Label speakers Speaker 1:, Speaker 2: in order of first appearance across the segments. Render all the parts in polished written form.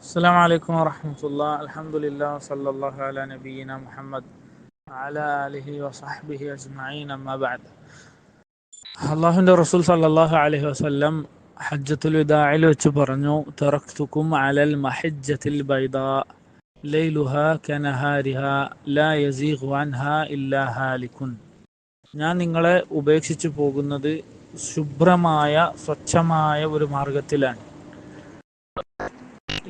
Speaker 1: السلام عليكم ورحمة الله. الحمد لله وصلى الله على نبينا محمد وعلى آله وصحبه أجمعين. أما بعد. അള്ളാഹുവിൻ്റെ റസൂൽ സല്ലല്ലാഹു അലൈഹി വസല്ലം ഹജ്ജത്തുൽ വിദാഇൽ വെച്ച് പറഞ്ഞു, തറക്തുക്കും അലൽ മഹജ്ജത്തിൽ ബൈദാ ലൈലുഹാ കനഹാരിഹാ ലാ യസീഗു അൻഹാ ഇല്ലാ ഹാലികുൻ. ഞാൻ നിങ്ങളെ ഉപേക്ഷിച്ചു പോകുന്നത് ശുഭ്രമായ സ്വച്ഛമായ ഒരു മാർഗത്തിലാണ്.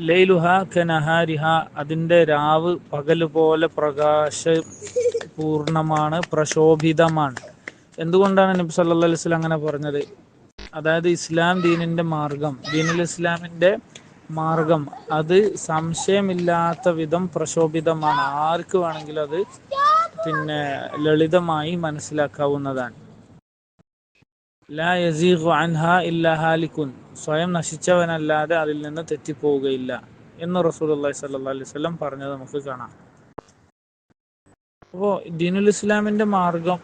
Speaker 1: ലൈലുഹ കനഹാരിഹ, അതിൻ്റെ രാവ് പകലുപോലെ പ്രകാശപൂർണമാണ്, പ്രശോഭിതമാണ്. എന്തുകൊണ്ടാണ് നബി സല്ലല്ലാഹു അലൈഹി വസല്ലം അങ്ങനെ പറഞ്ഞത്? അതായത് ഇസ്ലാം ദീനിൻ്റെ മാർഗം, ദീനുൽ ഇസ്ലാമിൻ്റെ മാർഗം അത് സംശയമില്ലാത്ത വിധം പ്രശോഭിതമാണ്. ആർക്ക് വേണമെങ്കിലും അത് ലളിതമായി മനസ്സിലാക്കാവുന്നതാണ്. ലാ യസീഗു അൻഹാ ഇല്ലാ ഹാലികുൻ, സ്വയം നശിച്ചവനല്ലാതെ അതിൽ നിന്ന് തെറ്റിപ്പോവുകയില്ല എന്ന് റസൂലുള്ളാഹി സ്വല്ലല്ലാഹു അലൈഹി വസല്ലം പറഞ്ഞത് നമുക്ക് കാണാം. അപ്പോൾ ദീനുൽ ഇസ്ലാമിൻ്റെ മാർഗം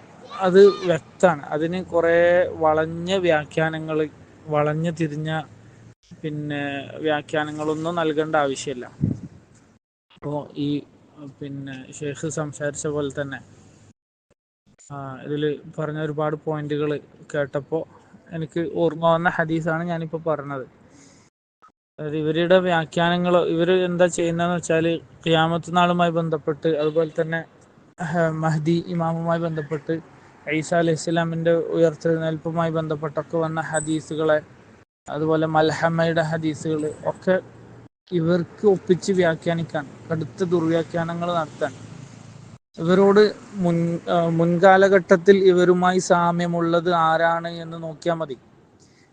Speaker 1: അത് വ്യക്തമാണ്. അതിന് കുറേ വളഞ്ഞ വ്യാഖ്യാനങ്ങൾ, വളഞ്ഞു തിരിഞ്ഞ വ്യാഖ്യാനങ്ങളൊന്നും നൽകേണ്ട ആവശ്യമില്ല. അപ്പോൾ ഈ ഷെയ്ഖ് സംസാരിച്ച പോലെ തന്നെ ഇതിൽ പറഞ്ഞ ഒരുപാട് പോയിന്റുകൾ കേട്ടപ്പോൾ എനിക്ക് ഓർമ്മ വന്ന ഹദീസാണ് ഞാനിപ്പോൾ പറഞ്ഞത്. അതായത് ഇവരുടെ വ്യാഖ്യാനങ്ങൾ, ഇവർ എന്താ ചെയ്യുന്നതെന്ന് വെച്ചാൽ ഖിയാമത്ത് നാളുമായി ബന്ധപ്പെട്ട്, അതുപോലെ തന്നെ മഹ്ദി ഇമാമുമായി ബന്ധപ്പെട്ട്, ഈസാ അലൈഹി ഇസ്ലാമിൻ്റെ ഉയർത്തെഴുന്നേൽപ്പുമായി ബന്ധപ്പെട്ടൊക്കെ വന്ന ഹദീസുകളെ, അതുപോലെ മൽഹമയുടെ ഹദീസുകൾ ഒക്കെ ഇവർക്ക് ഒപ്പിച്ച് വ്യാഖ്യാനിക്കാൻ, കടുത്ത ദുർവ്യാഖ്യാനങ്ങൾ നടത്താൻ, ഇവരോട് മുൻകാലഘട്ടത്തിൽ ഇവരുമായി സാമ്യമുള്ളത് ആരാണ് എന്ന് നോക്കിയാൽ മതി.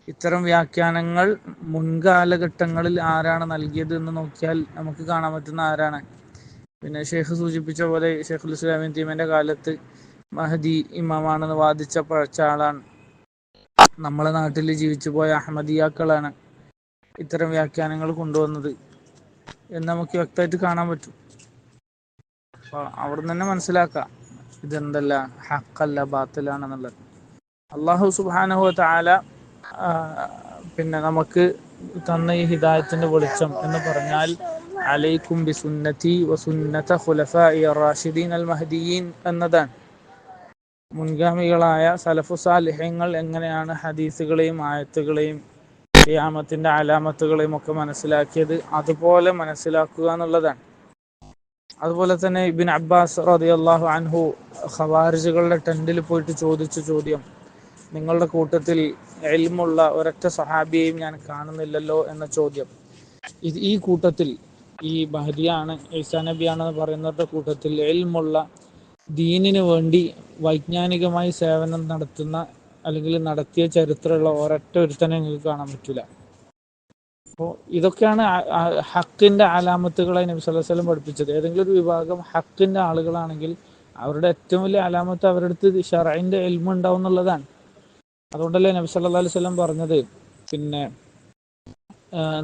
Speaker 1: ഇത്തരം വ്യാഖ്യാനങ്ങൾ മുൻകാലഘട്ടങ്ങളിൽ ആരാണ് നൽകിയത് എന്ന് നോക്കിയാൽ നമുക്ക് കാണാൻ പറ്റുന്ന ആരാണ്. ഷെയ്ഖ് സൂചിപ്പിച്ച പോലെ ഷെയ്ഖുൽ ഇസ്ലാം ഇബ്നു തൈമിയ്യയുടെ കാലത്ത് മഹ്ദി ഇമാമാണെന്ന് വാദിച്ച പഴച്ച ആളാണ്. നമ്മളെ നാട്ടിൽ ജീവിച്ചു പോയ അഹമ്മദിയാക്കളാണ് ഇത്തരം വ്യാഖ്യാനങ്ങൾ കൊണ്ടുവന്നത് എന്ന് നമുക്ക് വ്യക്തമായിട്ട് കാണാൻ പറ്റും. അപ്പോൾ അവിടെ നിന്ന് തന്നെ മനസ്സിലാക്കാം ഇതെന്തല്ല, ഹക്കല്ല, ബാത്തിലാണെന്നുള്ളത്. അള്ളാഹു സുബ്ഹാനഹു വ തആല നമുക്ക് തന്ന ഈ ഹിദായത്തിന്റെ വെളിച്ചം എന്ന് പറഞ്ഞാൽ അലൈക്കും ബിസുന്നതി വസുന്നത ഖുലഫാഇ റാഷിദീൻ അൽ മഹ്ദിയീൻ എന്നതാണ്. മുൻഗാമികളായ സലഫു സാലിഹ്യങ്ങൾ എങ്ങനെയാണ് ഹദീസുകളെയും ആയത്തുകളെയും ഖിയാമത്തിന്റെ അലാമത്തുകളെയും ഒക്കെ മനസ്സിലാക്കിയത്, അതുപോലെ മനസ്സിലാക്കുക എന്നുള്ളതാണ്. അതുപോലെ തന്നെ ഇബ്നു അബ്ബാസ് റളിയല്ലാഹു അൻഹു ഖവാരിജുകളുടെ ടെന്റിൽ പോയിട്ട് ചോദിച്ച ചോദ്യം, നിങ്ങളുടെ കൂട്ടത്തിൽ ഇൽമുള്ള ഒരൊറ്റ സഹാബിയെയും ഞാൻ കാണുന്നില്ലല്ലോ എന്ന ചോദ്യം. ഈ കൂട്ടത്തിൽ, ഈ മഹ്ദിയാണ്, ഈസാ നബിയാണെന്ന് പറയുന്നവരുടെ കൂട്ടത്തിൽ ഇൽമുള്ള, ദീനിനു വേണ്ടി വൈജ്ഞാനികമായി സേവനം നടത്തുന്ന അല്ലെങ്കിൽ നടത്തിയ ചരിത്രമുള്ള ഒരൊറ്റ ഒരുത്തനെ നിങ്ങൾക്ക് കാണാൻ പറ്റില്ല. അപ്പോൾ ഇതൊക്കെയാണ് ഹക്കിന്റെ അലാമത്തുകളായി നബി സല്ലല്ലാഹു അലൈഹി വസല്ലം പഠിപ്പിച്ചത്. ഏതെങ്കിലും ഒരു വിഭാഗം ഹക്കിന്റെ ആളുകളാണെങ്കിൽ അവരുടെ ഏറ്റവും വലിയ അലാമത്ത് അവരുടെ അടുത്ത് ശർഇന്റെ ഇൽമു ഉണ്ടാവും എന്നുള്ളതാണ്. അതുകൊണ്ടല്ലേ നബി സല്ലല്ലാഹു അലൈഹി വസല്ലം പറഞ്ഞത്,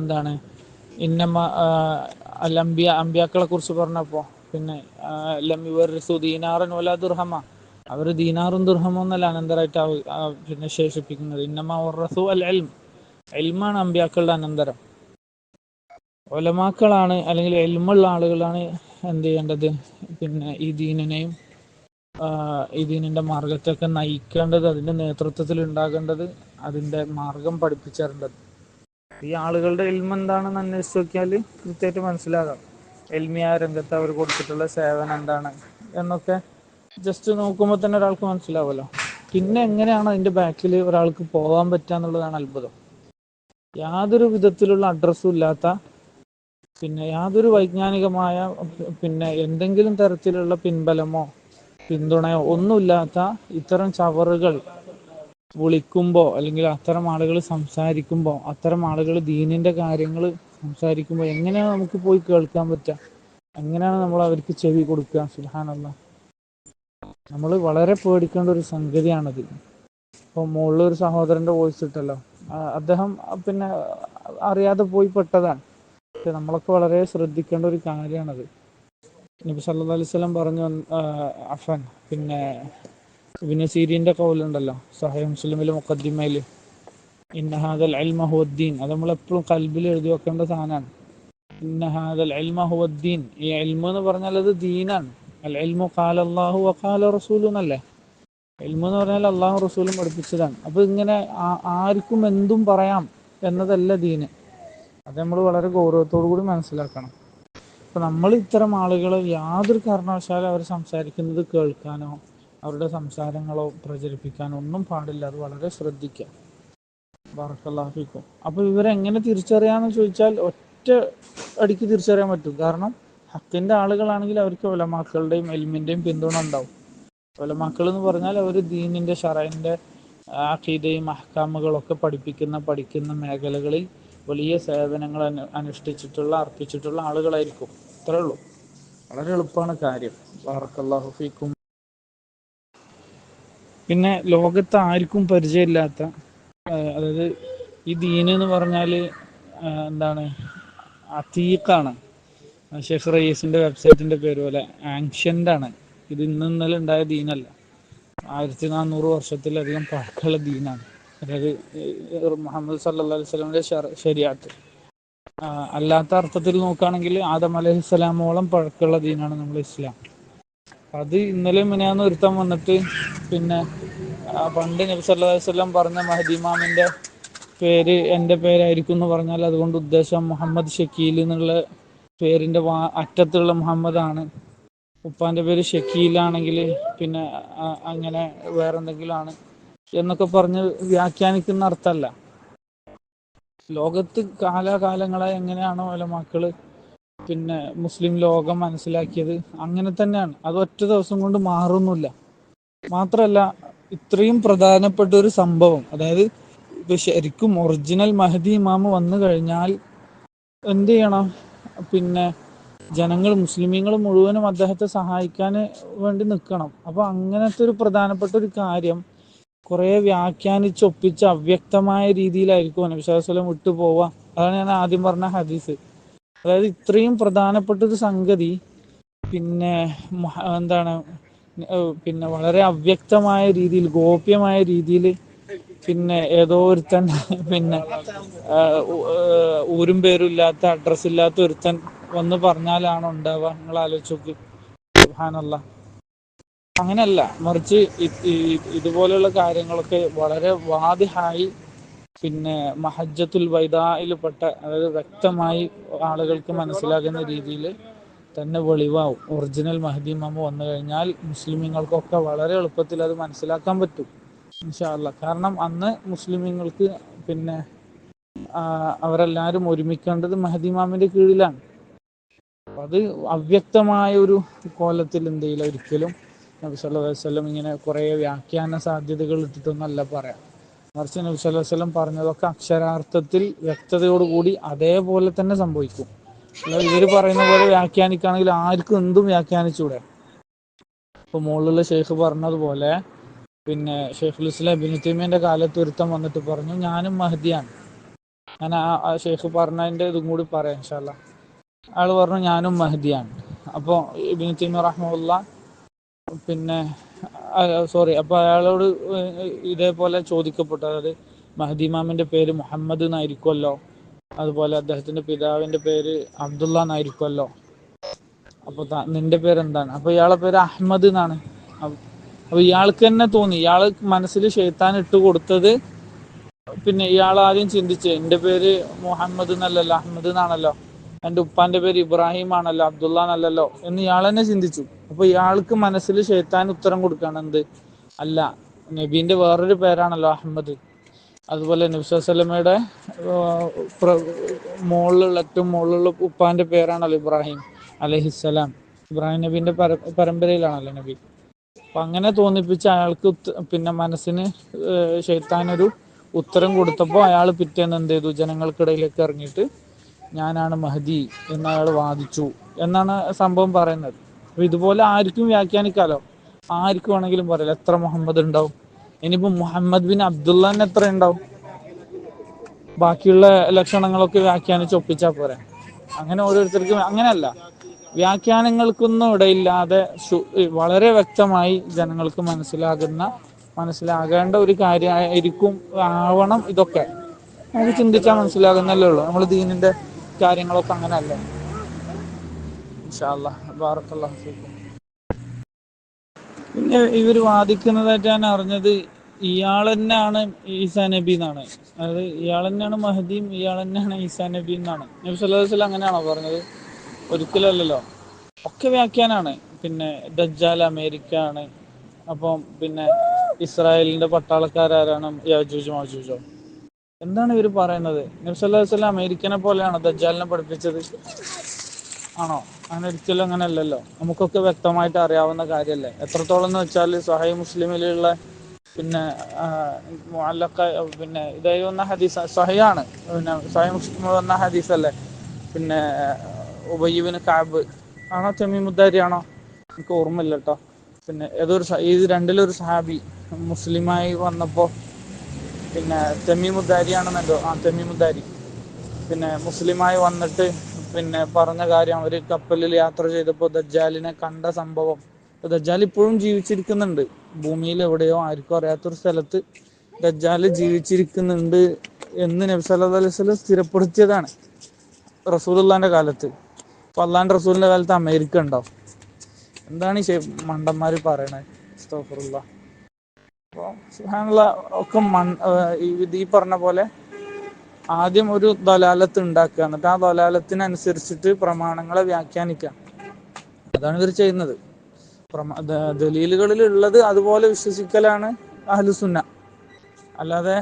Speaker 1: എന്താണ്, ഇന്നമ അൽ അംബിയ, അംബിയാക്കളെ കുറിച്ച് പറഞ്ഞപ്പോൾ ലം യുവറിസു ദീനാറൻ വലാ ദിർഹമ, അവർ ദീനാറും ദിർഹമും എന്നല്ല അനന്തരമായിട്ട് ശേഷിപ്പിക്കുന്നത്. ഇന്നമ വറസു അൽ ഇൽം, ഇൽമാണ് അംബിയാക്കളുടെ അനന്തരം. ഉലമാക്കളാണ് അല്ലെങ്കിൽ ഇൽമുള്ള ആളുകളാണ് എന്ത് ചെയ്യേണ്ടത്, ഈ ദീനിനെയും ഈ ദീനിന്റെ മാർഗത്തൊക്കെ നയിക്കേണ്ടത്, അതിന്റെ നേതൃത്വത്തിൽ ഉണ്ടാകേണ്ടത്, അതിന്റെ മാർഗം പഠിപ്പിച്ചേരേണ്ടത്. ഈ ആളുകളുടെ ഇൽമ എന്താണെന്ന് അന്വേഷിച്ച് നോക്കിയാൽ കൃത്യമായിട്ട് മനസ്സിലാകാം ഇൽമിയ രംഗത്ത് അവർ കൊടുത്തിട്ടുള്ള സേവനം എന്താണ് എന്നൊക്കെ ജസ്റ്റ് നോക്കുമ്പോൾ തന്നെ ഒരാൾക്ക് മനസ്സിലാവുമല്ലോ. പിന്നെ എങ്ങനെയാണ് അതിന്റെ ബാക്കിൽ ഒരാൾക്ക് പോകാൻ പറ്റുക എന്നുള്ളതാണ് അത്ഭുതം. യാതൊരു വിധത്തിലുള്ള അഡ്രസ്സും ഇല്ലാത്ത, യാതൊരു വൈജ്ഞാനികമായ എന്തെങ്കിലും തരത്തിലുള്ള പിൻബലമോ പിന്തുണയോ ഒന്നുമില്ലാത്ത ഇത്തരം ചവറുകൾ വിളിക്കുമ്പോൾ, അല്ലെങ്കിൽ അത്തരം ആളുകൾ സംസാരിക്കുമ്പോൾ, അത്തരം ആളുകൾ ദീനിന്റെ കാര്യങ്ങൾ സംസാരിക്കുമ്പോൾ എങ്ങനെയാണ് നമുക്ക് പോയി കേൾക്കാൻ പറ്റുക? എങ്ങനെയാണ് നമ്മൾ അവർക്ക് ചെവി കൊടുക്കുക? സുബ്ഹാനല്ലാഹ്, നമ്മൾ വളരെ പേടിക്കേണ്ട ഒരു സംഗതിയാണത്. ഇപ്പോൾ മുകളിൽ ഒരു സഹോദരന്റെ വോയിസ് ഇട്ടല്ലോ, അദ്ദേഹം അറിയാതെ പോയി പെട്ടതാണ്. പക്ഷെ നമ്മളൊക്കെ വളരെ ശ്രദ്ധിക്കേണ്ട ഒരു കാര്യമാണത്. നബി സല്ലല്ലാഹു അലൈഹി വസല്ലം പറഞ്ഞു, ഇബ്നു സീരീന്റെ ഖൗലുണ്ടല്ലോ സഹീഹ് മുസ്ലിമിലെ മുഖദ്ദിമയിൽ, ഇന്ന ഹാദൽ ഇൽമ ഹുവദ്ദീൻ, അത് നമ്മളെപ്പോഴും ഖൽബിൽ എഴുതി വെക്കേണ്ട സാധനമാണ്. ഇന്ന ഹാദൽ ഇൽമ ഹുവ ദീൻ. ഈ ഇൽമു എന്ന് പറഞ്ഞാൽ അത് ദീനാണ്. അൽ ഇൽമു ഖാല അല്ലാഹു വഖാല റസൂലു എന്നല്ലേ. ഇൽമു എന്ന് പറഞ്ഞാൽ അള്ളാഹു റസൂലും പഠിപ്പിച്ചതാണ്. അപ്പൊ ഇങ്ങനെ ആർക്കും എന്തും പറയാം എന്നതല്ല ദീന്. അത് നമ്മൾ വളരെ ഗൗരവത്തോടു കൂടി മനസ്സിലാക്കണം. അപ്പൊ നമ്മൾ ഇത്തരം ആളുകൾ യാതൊരു കാരണവശാലും അവർ സംസാരിക്കുന്നത് കേൾക്കാനോ അവരുടെ സംസാരങ്ങളോ പ്രചരിപ്പിക്കാനോ ഒന്നും പാടില്ല. അത് വളരെ ശ്രദ്ധിക്കാം. ബറക്കല്ലാഹു ഫീക്കും. അപ്പൊ ഇവരെങ്ങനെ തിരിച്ചറിയാന്ന് ചോദിച്ചാൽ ഒറ്റ അടിക്ക് തിരിച്ചറിയാൻ പറ്റും. കാരണം ഹക്കിന്റെ ആളുകളാണെങ്കിൽ അവർക്ക് ഉലമാക്കളുടെയും ഇൽമിന്റെയും പിന്തുണ ഉണ്ടാവും. ഉലമാക്കൾ എന്ന് പറഞ്ഞാൽ അവർ ദീനിന്റെ ഷറഇന്റെ അഖീദയും അഹ്കാമുകളൊക്കെ പഠിക്കുന്ന മേഖലകളിൽ വലിയ സേവനങ്ങൾ അർപ്പിച്ചിട്ടുള്ള ആളുകളായിരിക്കും. അത്രേ ഉള്ളൂ. വളരെ എളുപ്പമാണ് കാര്യം. ബറക്കല്ലാഹു ഫീക്കും. പിന്നെ ലോകത്ത് ആർക്കും പരിചയമില്ലാത്ത, അതായത് ഈ ദീൻ എന്ന് പറഞ്ഞാൽ എന്താണ്, അതീഖാണ്. ഷെയ്ഖ് റയീസിന്റെ വെബ്സൈറ്റിന്റെ പേര് പോലെ ആൻഷ്യന്റ് ആണ്. ഇത് ഇന്നലെ ഉണ്ടായ ദീനല്ല. 1400 വർഷത്തിലധികം പഴക്കമുള്ള ദീനാണ്. അതായത് മുഹമ്മദ് സല്ലല്ലാഹു അലൈഹി വസല്ലമയുടെ ശരീഅത്ത്. അല്ലാത്ത അർത്ഥത്തിൽ നോക്കുകയാണെങ്കിൽ ആദം അലൈഹിസ്സലാമോളം പഴക്കമുള്ള ദീനാണ് നമ്മുടെ ഇസ്ലാം. അത് ഇന്നലെ മിനിയാന്ന് ഒരുത്തം വന്നിട്ട് പിന്നെ പണ്ട് നബി സല്ലല്ലാഹു അലൈഹി വസല്ലം പറഞ്ഞ മഹ്ദി ഇമാമിന്റെ പേര് എൻ്റെ പേരായിരിക്കും എന്ന് പറഞ്ഞാൽ അതുകൊണ്ട് ഉദ്ദേശം മുഹമ്മദ് ഷക്കീൽ എന്നുള്ള പേരിന്റെ അറ്റത്തുള്ള മുഹമ്മദാണ്. ഉപ്പാന്റെ പേര് ഷക്കീലാണെങ്കിൽ പിന്നെ അങ്ങനെ വേറെന്തെങ്കിലും ആണ് എന്നൊക്കെ പറഞ്ഞ് വ്യാഖ്യാനിക്കുന്ന അർത്ഥമല്ല. ലോകത്ത് കാലാകാലങ്ങളായി എങ്ങനെയാണോ ഉലമാക്കള് പിന്നെ മുസ്ലിം ലോകം മനസ്സിലാക്കിയത് അങ്ങനെ തന്നെയാണ്. അത് ഒറ്റ ദിവസം കൊണ്ട് മാറുന്നില്ല. മാത്രല്ല ഇത്രയും പ്രധാനപ്പെട്ട ഒരു സംഭവം, അതായത് ഇപ്പൊ ശരിക്കും ഒറിജിനൽ മഹ്ദി ഇമാമ് വന്നു കഴിഞ്ഞാൽ എന്ത് ചെയ്യണം, പിന്നെ ജനങ്ങൾ മുസ്ലിമീങ്ങൾ മുഴുവനും അദ്ദേഹത്തെ സഹായിക്കാൻ വേണ്ടി നിൽക്കണം. അപ്പൊ അങ്ങനത്തെ ഒരു പ്രധാനപ്പെട്ട ഒരു കാര്യം കുറെ വ്യാഖ്യാനിച്ചൊപ്പിച്ച് അവ്യക്തമായ രീതിയിലായിരിക്കും നബി സല്ലല്ലാഹു അലൈഹി വസല്ലം വിട്ടു പോവുക. അതാണ് ഞാൻ ആദ്യം പറഞ്ഞ ഹദീസ്. അതായത് ഇത്രയും പ്രധാനപ്പെട്ട ഒരു സംഗതി പിന്നെ എന്താണ്, പിന്നെ വളരെ അവ്യക്തമായ രീതിയിൽ, ഗോപ്യമായ രീതിയിൽ പിന്നെ ഏതോ ഒരുത്തൻ പിന്നെ ഊരും പേരും ഇല്ലാത്ത, അഡ്രസ് ഇല്ലാത്ത ഒരുത്തൻ വന്ന് പറഞ്ഞാലാണോ ഉണ്ടാവുക? നിങ്ങൾ ആലോചിച്ച് നോക്ക്. സുബ്ഹാനല്ലാഹ്. അങ്ങനെയല്ല, മറിച്ച് ഇതുപോലെയുള്ള കാര്യങ്ങളൊക്കെ വളരെ വാദിഹായി പിന്നെ മഹജ്ജത്തുൽ വൈദായിൽപ്പെട്ട, അതായത് വ്യക്തമായി ആളുകൾക്ക് മനസ്സിലാകുന്ന രീതിയിൽ തന്നെ വെളിവാവും. ഒറിജിനൽ മഹ്ദി ഇമാമ് വന്നു കഴിഞ്ഞാൽ മുസ്ലിമീങ്ങൾക്കൊക്കെ വളരെ എളുപ്പത്തിൽ അത് മനസ്സിലാക്കാൻ പറ്റും ഇൻഷാ അല്ലാഹ്. കാരണം അന്ന് മുസ്ലിമീങ്ങൾക്ക് പിന്നെ അവരെല്ലാവരും ഒരുമിക്കേണ്ടത് മഹ്ദി ഇമാമിന്റെ കീഴിലാണ്. അത് അവ്യക്തമായ ഒരു കോലത്തിൽ എന്ത് ചെയ്യില്ല, ഒരിക്കലും നബി സല്ലല്ലാഹു അലൈഹി വസല്ലം ഇങ്ങനെ കുറെ വ്യാഖ്യാന സാധ്യതകൾ ഇട്ടിട്ടൊന്നല്ല പറയാം. മറിച്ച് നബി സല്ലല്ലാഹു അലൈഹി വസല്ലം പറഞ്ഞതൊക്കെ അക്ഷരാർത്ഥത്തിൽ വ്യക്തതയോടുകൂടി അതേപോലെ തന്നെ സംഭവിക്കും. ഇവർ പറയുന്ന പോലെ വ്യാഖ്യാനിക്കുകയാണെങ്കിൽ ആർക്കും എന്തും വ്യാഖ്യാനിച്ചൂടെ. ഇപ്പൊ മുകളിലുള്ള ഷെയ്ഖ് പറഞ്ഞതുപോലെ പിന്നെ ഷെയ്ഖുൽ ഇസ്ലാം ഇബ്നു തൈമിയ്യയുടെ കാലത്ത് ഒരുത്തം വന്നിട്ട് പറഞ്ഞു ഞാനും മഹ്ദിയാണ്. ഞാൻ ആ ഷെയ്ഖ് പറഞ്ഞതിന്റെ ഇതും കൂടി പറയാം ഇൻഷാ അല്ലാഹ്. അയാൾ പറഞ്ഞു ഞാനും മഹ്ദിയാണ്. അപ്പോൾ ഇബ്നു തൈമിയ്യ റഹിമഹുല്ലാഹ് പിന്നെ അപ്പൊ അയാളോട് ഇതേപോലെ ചോദിക്കപ്പെട്ടു, അതായത് മഹ്ദി ഇമാമിന്റെ പേര് മുഹമ്മദ് എന്നായിരിക്കുമല്ലോ, അതുപോലെ അദ്ദേഹത്തിന്റെ പിതാവിന്റെ പേര് അബ്ദുള്ള എന്നായിരിക്കുമല്ലോ, അപ്പൊ നിന്റെ പേരെന്താണ്? അപ്പൊ ഇയാളെ പേര് അഹ്മദ് എന്നാണ്. അപ്പൊ ഇയാൾക്ക് തന്നെ തോന്നി, ഇയാള് മനസ്സിൽ ശൈത്താൻ ഇട്ട് കൊടുത്തത്, പിന്നെ ഇയാൾ ആദ്യം ചിന്തിച്ച് എന്റെ പേര് മുഹമ്മദ് എന്നല്ലല്ലോ, അഹ്മദ് എന്നാണല്ലോ, എന്റെ ഉപ്പാന്റെ പേര് ഇബ്രാഹിം ആണല്ലോ, അബ്ദുള്ള എന്നല്ലല്ലോ എന്ന് ഇയാൾ തന്നെ ചിന്തിച്ചു. അപ്പൊ ഇയാൾക്ക് മനസ്സിൽ ശൈത്താൻ ഉത്തരം കൊടുക്കുകയാണ്, എന്ത്, അല്ല നബീന്റെ വേറൊരു പേരാണല്ലോ അഹ്മദ്, അതുപോലെ നബി സല്ലല്ലാഹു അലൈഹി വസല്ലമയുടെ ഏറ്റവും മുകളിലുള്ള ഉപ്പാന്റെ പേരാണല്ലോ ഇബ്രാഹിം അലൈഹിസ്സലാം, ഇബ്രാഹിം നബീന്റെ പരമ്പരയിലാണല്ലോ നബി. അപ്പൊ അങ്ങനെ തോന്നിപ്പിച്ച് അയാൾക്ക് പിന്നെ മനസ്സിന് ശൈത്താനൊരു ഉത്തരം കൊടുത്തപ്പോൾ അയാൾ പിറ്റേന്ന് എന്ത് ചെയ്തു, ജനങ്ങൾക്കിടയിലേക്ക് ഇറങ്ങിയിട്ട് ഞാനാണ് മഹ്ദി എന്ന് അയാൾ വാദിച്ചു എന്നാണ് സംഭവം പറയുന്നത്. അപ്പൊ ഇതുപോലെ ആർക്കും വ്യാഖ്യാനിക്കാലോ, ആർക്കും വേണമെങ്കിലും പറയില്ല എത്ര മുഹമ്മദ് ഉണ്ടാവും. ഇനിയിപ്പോ മുഹമ്മദ് ബിൻ അബ്ദുള്ള തന്നെ എത്ര ഉണ്ടാവും? ബാക്കിയുള്ള ലക്ഷണങ്ങളൊക്കെ വ്യാഖ്യാനിച്ച് ഒപ്പിച്ചാൽ പോരെ. അങ്ങനെ ഓരോരുത്തർക്കും അങ്ങനെയല്ല, വ്യാഖ്യാനങ്ങൾക്കൊന്നും ഇടയില്ലാതെ വളരെ വ്യക്തമായി ജനങ്ങൾക്ക് മനസ്സിലാകേണ്ട ഒരു കാര്യമായിരിക്കും ആവണം ഇതൊക്കെ. നമുക്ക് ചിന്തിച്ചാൽ മനസ്സിലാകുന്നല്ലേ ഉള്ളൂ. നമ്മൾ ദീനിന്റെ കാര്യങ്ങളൊക്കെ അങ്ങനെയല്ലേ? ഇൻഷാ അല്ലാഹ് ബാറക്കല്ലാഹു ഫീക്കും. പിന്നെ ഇവർ വാദിക്കുന്നതായിട്ട് ഞാൻ അറിഞ്ഞത് ഇയാൾ തന്നെയാണ് ഈസാ നബി എന്നാണ്. അതായത് ഇയാൾ തന്നെയാണ് മഹദിയും ഇയാൾ തന്നെയാണ് ഈസാ നബി എന്നാണ്. നബി സല്ലല്ലാഹു അലൈഹി വസല്ലം അങ്ങനെയാണോ പറഞ്ഞത്? ഒരിക്കലല്ലല്ലോ, ഒക്കെ വ്യാഖ്യാനാണ്. പിന്നെ ദജ്ജാൽ അമേരിക്ക ആണ്. അപ്പം പിന്നെ ഇസ്രായേലിന്റെ പട്ടാളക്കാരാരാണ്? യാജൂജ് മാജൂജോ? എന്താണ് ഇവർ പറയുന്നത്? നബി സല്ലല്ലാഹു അലൈഹി വസല്ലം അമേരിക്കനെ പോലെയാണോ ദജ്ജാലിനെ പഠിപ്പിച്ചത്? ആണോ? അങ്ങനെ ഒരിക്കലും അങ്ങനെയല്ലല്ലോ. നമുക്കൊക്കെ വ്യക്തമായിട്ട് അറിയാവുന്ന കാര്യമല്ലേ. എത്രത്തോളം എന്ന് വെച്ചാൽ സ്വഹീഹ് മുസ്ലിമിലുള്ള പിന്നെ മുഅല്ലഖ പിന്നെ ഇതായി വന്ന ഹദീസ് സ്വഹീഹാണ്. പിന്നെ സ്വഹീഹ് മുസ്ലിം വന്ന ഹദീസല്ലേ. പിന്നെ ഉബയ്യ് ഇബ്നു കഅബ് ആണോ തമീമുദ്ദാരി ആണോ എനിക്ക് ഓർമ്മയില്ല കേട്ടോ. പിന്നെ ഏതൊരു ഇത് രണ്ടിലൊരു സഹാബി മുസ്ലിമായി വന്നപ്പോൾ പിന്നെ തമീമുദ്ദാരിയാണെന്നല്ലോ, തമീമുദ്ദാരി പിന്നെ മുസ്ലിമായി വന്നിട്ട് പിന്നെ പറഞ്ഞ കാര്യം, അവർ കപ്പലിൽ യാത്ര ചെയ്തപ്പോൾ ദജ്ജാലിനെ കണ്ട സംഭവം. ദജ്ജാൽ ഇപ്പോഴും ജീവിച്ചിരിക്കുന്നുണ്ട് ഭൂമിയിൽ എവിടെയോ, ആർക്കും അറിയാത്തൊരു സ്ഥലത്ത് ദജ്ജാൽ ജീവിച്ചിരിക്കുന്നുണ്ട് എന്ന് നബി സല്ലല്ലാഹു അലൈഹി വസല്ലം സ്ഥിരപ്പെടുത്തിയതാണ് റസൂലുള്ളാന്റെ കാലത്ത്. അപ്പൊ അള്ളാന്റെ റസൂലിന്റെ കാലത്ത് അമേരിക്ക ഉണ്ടോ? എന്താണ് ഈ മണ്ടന്മാര് പറയണത്? അസ്തഗ്ഫിറുല്ലാഹ്. അപ്പോൾ സുബ്ഹാനല്ലാഹ് ഒക്കെ ഈ പറഞ്ഞ പോലെ ആദ്യം ഒരു ദലാലത്ത് ഉണ്ടാക്കുക, എന്നിട്ട് ആ ദലാലത്തിനനുസരിച്ചിട്ട് പ്രമാണങ്ങളെ വ്യാഖ്യാനിക്കുക. അതാണ് ഇവർ ചെയ്യുന്നത്. ദലീലുകളിൽ ഉള്ളത് അതുപോലെ വിശ്വസിക്കലാണ് അഹ്ലുസുന്ന. അല്ലാതെ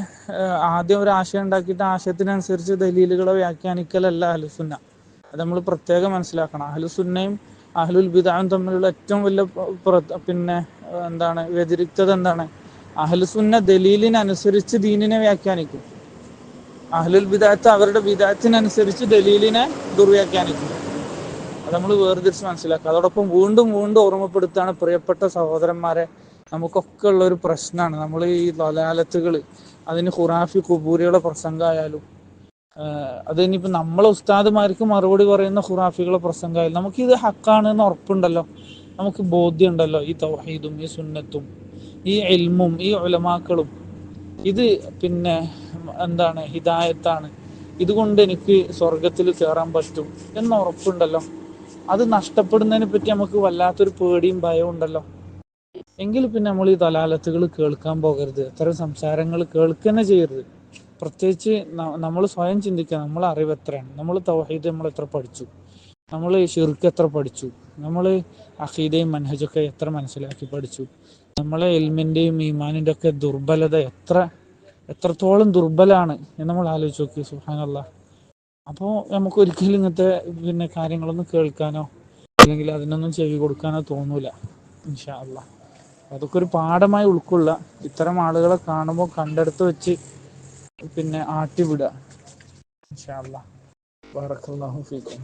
Speaker 1: ആദ്യം ഒരു ആശയം ഉണ്ടാക്കിയിട്ട് ആശയത്തിനനുസരിച്ച് ദലീലുകളെ വ്യാഖ്യാനിക്കലല്ല അഹ്ലുസുന്ന. അത് നമ്മൾ പ്രത്യേകം മനസ്സിലാക്കണം. അഹ്ലുസുന്നയും അഹ്ലുൽ ബിദ്അയും തമ്മിലുള്ള ഏറ്റവും വലിയ പിന്നെ എന്താണ് വ്യതിരിക്തത എന്താണ്? അഹ്ലുസുന്ന ദലീലിനനുസരിച്ച് ദീനിനെ വ്യാഖ്യാനിക്കും. അഹ്ലുൽ ബിദ്അത്ത് അവരുടെ ബിദ്അത്തിനനുസരിച്ച് ദലീലിനെ ദുർവ്യാഖ്യാനിക്കും. അത് നമ്മൾ വേർതിരിച്ച് മനസ്സിലാക്കുക. അതോടൊപ്പം വീണ്ടും വീണ്ടും ഓർമ്മപ്പെടുത്താണ് പ്രിയപ്പെട്ട സഹോദരന്മാരെ, നമുക്കൊക്കെ ഉള്ള ഒരു പ്രശ്നമാണ് നമ്മൾ ഈ ദലാലത്തുകൾ. അതിന് ഖുറാഫി ഖുബൂരിയുടെ പ്രസംഗമായാലും അത് ഇനിയിപ്പോൾ നമ്മളെ ഉസ്താദുമാർക്ക് മറുപടി പറയുന്ന ഖുറാഫികളുടെ പ്രസംഗമായാലും നമുക്കിത് ഹക്കാണെന്ന് ഉറപ്പുണ്ടല്ലോ, നമുക്ക് ബോധ്യമുണ്ടല്ലോ. ഈ തൗഹീദും ഈ സുന്നത്തും ഈ ഇൽമും ഈ ഉലമാക്കളും ഇത് പിന്നെ എന്താണ് ഹിദായത്താണ്, ഇതുകൊണ്ട് എനിക്ക് സ്വർഗത്തിൽ കയറാൻ പറ്റും എന്ന് ഉറപ്പുണ്ടല്ലോ. അത് നഷ്ടപ്പെടുന്നതിനെ പറ്റി നമുക്ക് വല്ലാത്തൊരു പേടിയും ഭയവും ഉണ്ടല്ലോ. എങ്കിൽ പിന്നെ നമ്മൾ ഈ ദലാലത്തുകൾ കേൾക്കാൻ പോകരുത്, അത്തരം സംസാരങ്ങൾ കേൾക്കുക ചെയ്യരുത്. പ്രത്യേകിച്ച് നമ്മൾ സ്വയം ചിന്തിക്കുക, നമ്മളെ അറിവ് എത്രയാണ്, നമ്മൾ തൗഹീദ് നമ്മൾ എത്ര പഠിച്ചു, നമ്മൾ ശിർക്ക് എത്ര പഠിച്ചു, നമ്മൾ അഖീദയും മൻഹജൊക്കെ എത്ര മനസ്സിലാക്കി പഠിച്ചു, നമ്മളെ ഇൽമിൻ്റെയും ഈമാനിൻ്റെ ഒക്കെ ദുർബലത എത്രത്തോളം ദുർബലാണ് എന്ന് നമ്മൾ ആലോചിച്ച് നോക്കി. സുബ്ഹാനല്ലാഹ്. അപ്പോൾ നമുക്ക് ഒരിക്കലും ഇങ്ങനത്തെ പിന്നെ കാര്യങ്ങളൊന്നും കേൾക്കാനോ അല്ലെങ്കിൽ അതിനൊന്നും ചെവി കൊടുക്കാനോ തോന്നൂല ഇൻഷാ അല്ലാഹ്. അതൊക്കെ ഒരു പാഠമായി ഉൾക്കൊള്ളുക. ഇത്തരം ആളുകളെ കാണുമ്പോൾ കണ്ടെടുത്ത് വെച്ച് പിന്നെ ആട്ടിവിടുക ഇൻഷാ അല്ലാഹ്. ബറക്കല്ലാഹു ഫീക്കും.